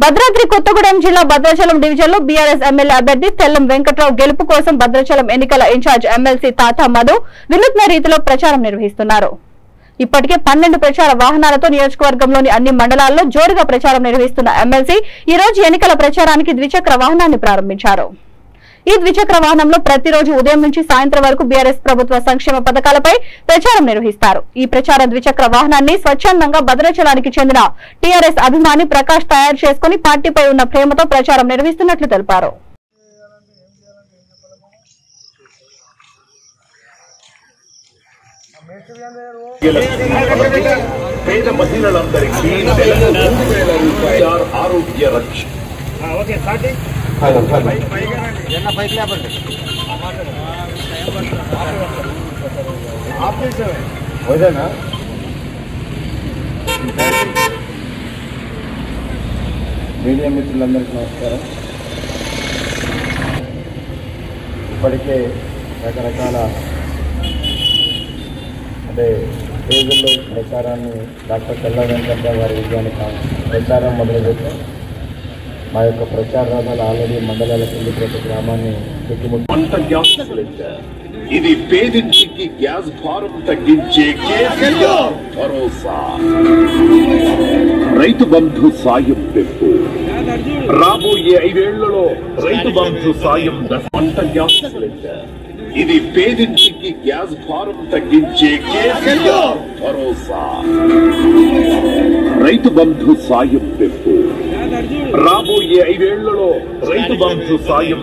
భద్రాద్రి కొత్తగూడెం జిల్లా భద్రాచలం డివిజన్ లో BRS MLA అభ్యర్థి తెల్లం వెంకట్రావు గెలుపు కోసం భద్రాచలం ఎన్నికల ఇన్ఛార్జ్ ఎమ్మెల్సీ తాతా మధు వినూత్న రీతిలో ప్రచారం నిర్వహిస్తున్నారు. ఇప్పటికే 12 ప్రచార వాహనాలతో నియోజకవర్గంలోని అన్ని మండలాల్లో జోరుగా ప్రచారం నిర్వహిస్తున్న ఎమ్మెల్సీ ఈ రోజు ఎన్నికల ప్రచారానికి ద్విచక్ర వాహనాన్ని ప్రారంభించారు. ఈ ద్విచక్ర వాహనంలో ప్రతిరోజు ఉదయం నుంచి సాయంత్రం వరకు బీఆర్ఎస్ ప్రభుత్వ సంక్షేమ పథకాలపై ప్రచారం నిర్వహిస్తారు. ఈ ప్రచార ద్విచక్ర వాహనాన్ని స్వచ్ఛందంగా భద్రాచలానికి చెందిన టీఆర్ఎస్ అభిమాని ప్రకాష్ తయారు చేసుకుని పార్టీపై ఉన్న ప్రేమతో ప్రచారం నిర్వహిస్తున్నట్లు తెలిపారు. పేద మహిళలందరికీ నెలకు 3,000 రూపాయల ఆరోగ్య రక్ష. మీడియా మిత్రులందరికీ నమస్కారం. ఇప్పటికే రకరకాల పేజీల్లో ప్రచారాన్ని డాక్టర్ తెల్లం వెంకట్రావు గారి విజయానికి ప్రచారం మొదలుపెట్టాం. మా యొక్క ప్రచార రథాలు ఆల్రెడీ మండలాల కింది ప్రతి గ్రామాన్ని వంట గ్యాస్ సిలిండర్ ఇది పేదింటికి గ్యాస్ భారం తగ్గించే కేసీఆర్ భరోసా. రైతు బంధు సాయం పెంపు రాబోయే 5 ఏళ్లలో రైతు బంధు సాయం. వంట గ్యాస్ సిలిండర్ ఇది పేదింటికి గ్యాస్ భారం తగ్గించే కేసీఆర్ భరోసా. రైతు బంధు సాయం పెంపు రాబోయే 5 ఏళ్లలో రైతు బంధు సాయం.